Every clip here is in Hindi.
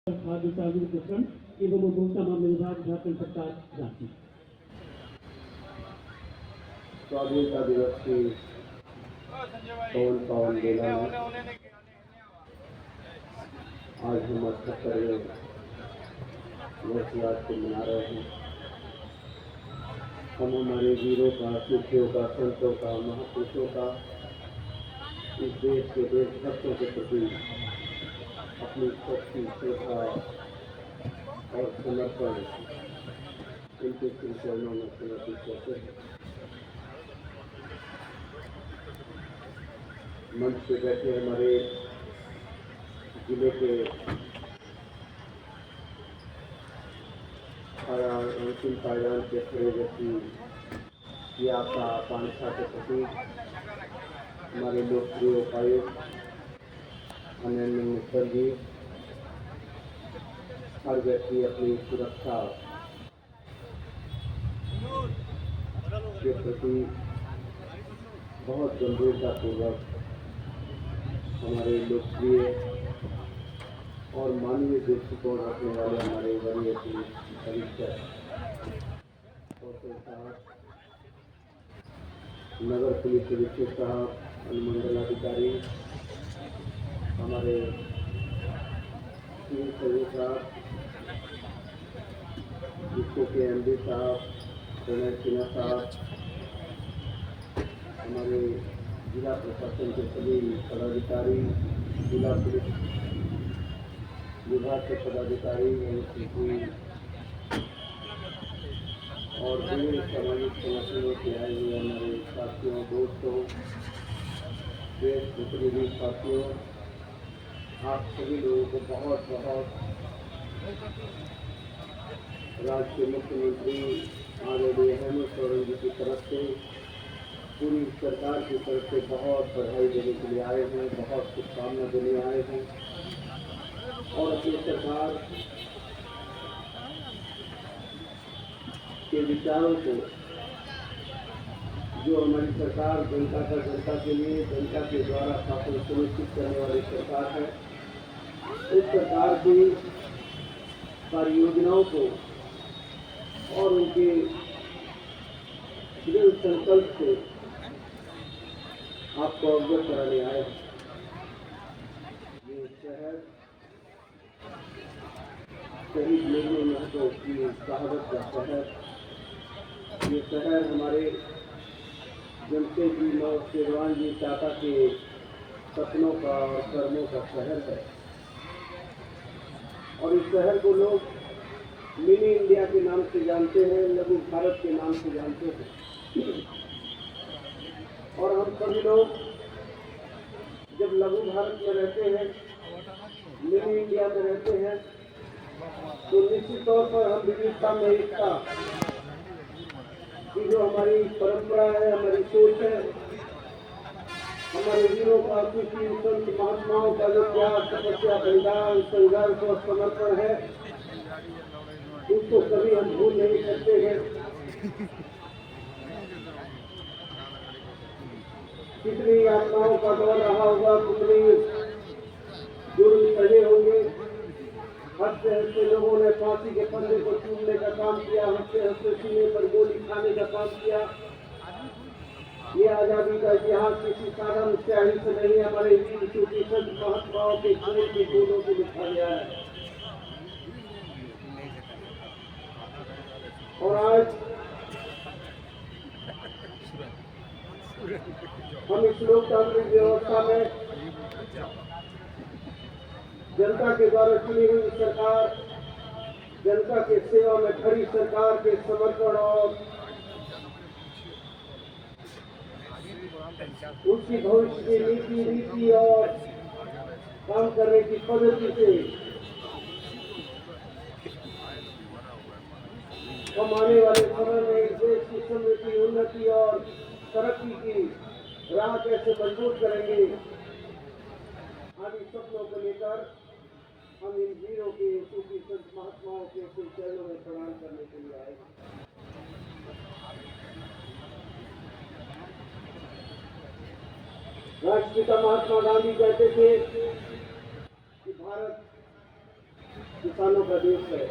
खाद्य सार्वजनिक वितरण एवं उपभोक्ता मामले विभाग झारखंड सरकार रांची। स्वाधीनता दिवस की पावन बेला में आज हम 78वें वर्षगांठ को मना रहे हैं। हम हमारे वीरों का, सिद्धियों का, संतों का, महापुरुषों का, इस देश के देशभक्तों के प्रति अपनी शक्ति, श्रद्धा और समर्पण इनके चरणों में समर्पित करते हैं। मंच पे बैठे हमारे जिले के अंतिम पायदान के खड़े व्यक्ति यात्रा आकांक्षा के प्रति हमारे लोकप्रिय उपायुक्त अनन्य मित्तल जी, हर व्यक्ति अपनी सुरक्षा के प्रति बहुत गंभीरता पूर्वक हमारे लोकप्रिय और मानवीय दृष्टिकोण रखने वाले हमारे वरीय पुलिस अधीक्षक साहब, नगर पुलिस अधीक्षक साहब, अनुमंडल अधिकारी, हमारे सिविल साहब, जिसको के एमडी साहब, प्रणय सिन्हा साहब, हमारे जिला प्रशासन के सभी पदाधिकारी, जिला पुलिस विभाग के पदाधिकारी और विभिन्न सामाजिक संगठनों से आए हुए हमारे साथियों, दोस्तों, देश प्रतिनिधि साथियों, आप सभी लोगों को बहुत बहुत राज्य के मुख्यमंत्री आदरणीय हेमंत सोरेन जी की तरफ से, पूरी सरकार की तरफ से बहुत बधाई देने के लिए आए हैं, बहुत शुभकामना देने आए हैं और अपनी सरकार के विचारों को, जो हमारी सरकार जनता का जनता के लिए, जनता के द्वारा शासन सुनिश्चित करने वाली सरकार है, इस सरकार की परियोजनाओं को और उनके दृढ़ संकल्प से आपको अवगत कराने आए हैं। ये शहर शहीद मेजर महतो की शहादत का शहर, ये शहर हमारे जमशेद शेरवान जी चाचा के सपनों का और कर्मों का शहर है और इस शहर को लोग मिनी इंडिया के नाम से जानते हैं, लघु भारत के नाम से जानते हैं। और हम सभी लोग जब लघु भारत में रहते हैं, मिनी इंडिया में रहते हैं, तो निश्चित तौर पर हम विविधता में एकता की जो हमारी परंपरा है, हमारी सोच है, हमारे वीरों का, कृषि संत महात्माओं का जो त्याग, तपस्या, बलिदान, संघर्ष और समर्पण है, उसको कभी हम भूल नहीं सकते हैं। कितनी यातनाओं का दौर रहा होगा, कितनी जुर्म सहे होंगे, हंसते हंसते लोगों ने फांसी के फंदे को चूमने का काम किया, हंसते हंसते सीने पर गोली खाने का काम किया। ये आजादी का इतिहास किसी साधारण स्याही से नहीं, हमारे वीर सूफी संत महात्माओं के खून की बूंदों से लिखा गया है। और आज हम इस लोकतांत्रिक व्यवस्था में जनता के द्वारा चुनी हुई सरकार, जनता के सेवा में खड़ी सरकार के समर्पण और उसकी भविष्य की नीति और काम करने की पद्धति से हम आने वाले समय में देश की समृद्धि, उन्नति और तरक्की की राह कैसे मजबूत करेंगे, आदि सपनों को लेकर हम इन वीरों के, सूफी संत महात्माओं के चरणों में प्रणाम करने के लिए आए। राष्ट्रपिता महात्मा गांधी कहते थे कि भारत किसानों का देश है।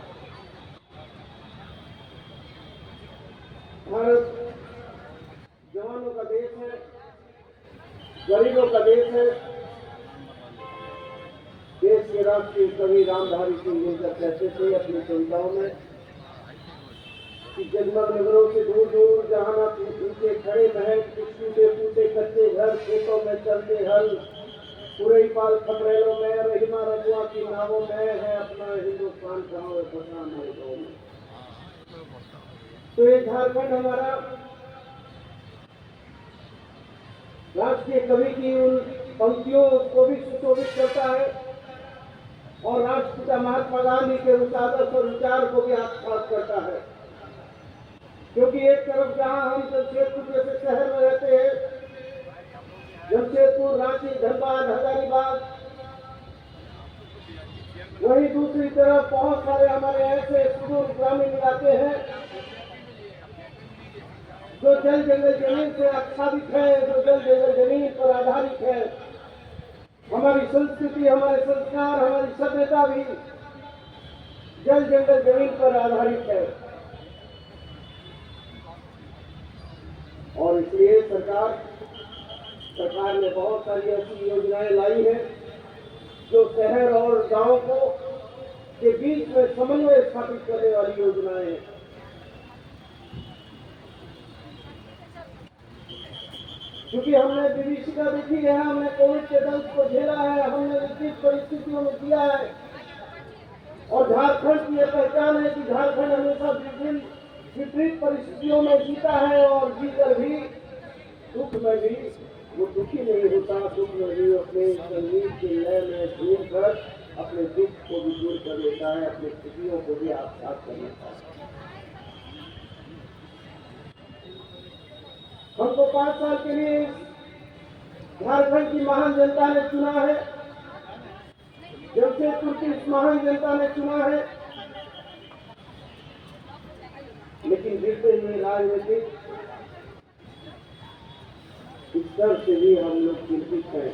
भारत जवानों का देश है, गरीबों का देश है। देश के राष्ट्रीय कवि रामधारी सिंह दिनकर कहते थे अपनी कविताओं में कि जगमग नगरों से दूर दूर जहां ना टूटे खड़े महल, टूटे फूटे कच्चे घर, खेतों में चलते हल, पूरे पाल खपरेलों में, रहीमा रजुआ की नावों में है अपना हिंदुस्तान कहाँ फंसा हमारे गाँव में। तो ये झारखंड हमारा राष्ट्रीय कवि की उन पंक्तियों को भी सुशोभित करता है और राष्ट्रपिता महात्मा गांधी के उस आदर्श और विचार को भी आत्मसात करता है। क्योंकि एक तरफ जहां हम जमशेदपुर जैसे शहर में रहते हैं, जमशेदपुर, रांची, धनबाद, हजारीबाग, वहीं दूसरी तरफ बहुत सारे हमारे ऐसे सुदूर ग्रामीण इलाके हैं जो जल जंगल जमीन से आच्छादित है, जो जल जंगल जमीन पर आधारित है। हमारी संस्कृति, हमारे संस्कार, हमारी सभ्यता भी जल जंगल जमीन पर आधारित है। और इसलिए सरकार ने बहुत सारी ऐसी योजनाएं लाई हैं जो शहर और गांव को के बीच में समन्वय स्थापित करने वाली योजनाएं हैं। क्योंकि हमने विभीषिका देखी है, हमने कोविड के दंश को झेला है, हमने विपरीत परिस्थितियों में किया है और झारखंड की यह पहचान है कि झारखंड हमेशा विपरीत परिस्थितियों में जीता है और जीकर भी दुख में भी वो दुखी नहीं होता, दुख में भी अपने संगीत के लय में ढूंढ कर अपने दुख को भी दूर कर लेता है, अपनी खुशियों को भी आत्मसात कर लेता है। हमको 5 साल के लिए झारखंड की महान जनता ने चुना है, जमशेदपुर की इस महान जनता ने चुना है, लेकिन गिरते हुए राजनीतिक स्तर से भी हम लोग चिंतित हैं।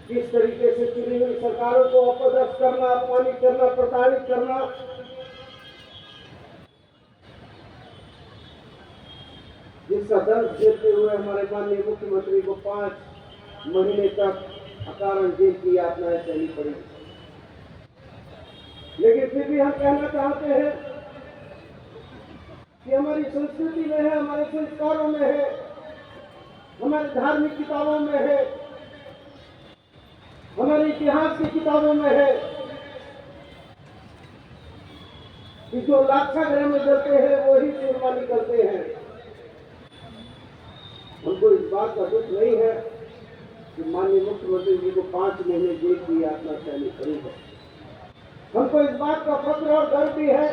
किस तरीके से चुनी हुई सरकारों को अपदस्थ करना, अपमानित करना, प्रताड़ित करना, जिसका दर्द झेलते हुए हमारे माननीय मुख्यमंत्री को 5 महीने तक अकारण जेल की यातनाएं सहनी पड़ी। लेकिन फिर भी हम कहना चाहते हैं कि हमारी संस्कृति में है, हमारे संस्कारों में है, हमारे धार्मिक किताबों में है, हमारे इतिहास की किताबों में है कि जो लाक्षागृह में जलते हैं वो ही सूरमा निकलते हैं। हमको इस बात का दुख नहीं है कि माननीय मुख्यमंत्री जी को 5 महीने जेल की यातना सहनी पड़ी है। हमको इस बात का फख्र और गर्व भी है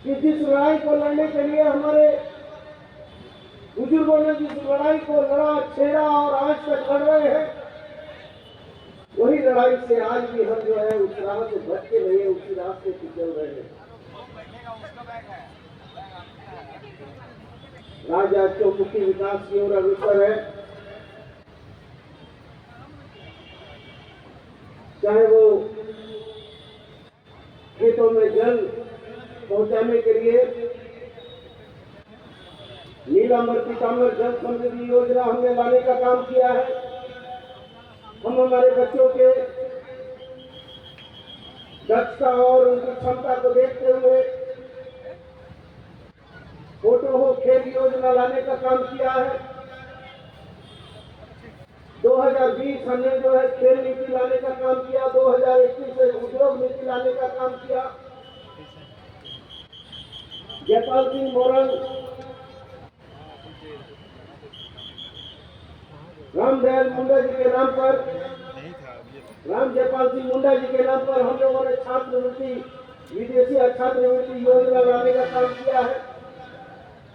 कि जिस लड़ाई को लड़ने के लिए हमारे बुजुर्गों ने जिस लड़ाई को लड़ा, छेड़ा और आज तक लड़ रहे हैं, वही लड़ाई से आज भी हम जो है उस राह से भटके नहीं है, उसी रास्ते से चल रहे हैं। राज्य आज चौमुखी विकास की ओर अग्रसर है, चाहे वो खेतों में जल पहुंचाने के लिए नीलांबर पीतांबर जल समृद्धि योजना हमने लाने का काम किया है। हम हमारे बच्चों के दक्षता और उनकी क्षमता को देखते हुए फोटो हो खेल योजना लाने का काम किया है। 2020 हमने जो है खेल नीति लाने का काम किया, 2021 से उद्योग नीति लाने का काम किया। जयपाल सिंह मोरन, रामदयाल मुंडा जी के नाम पर, राम जयपाल सिंह मुंडा जी के नाम पर हम लोगों ने छात्रवृत्ति, विदेशी छात्रवृत्ति योजना लाने का काम किया है।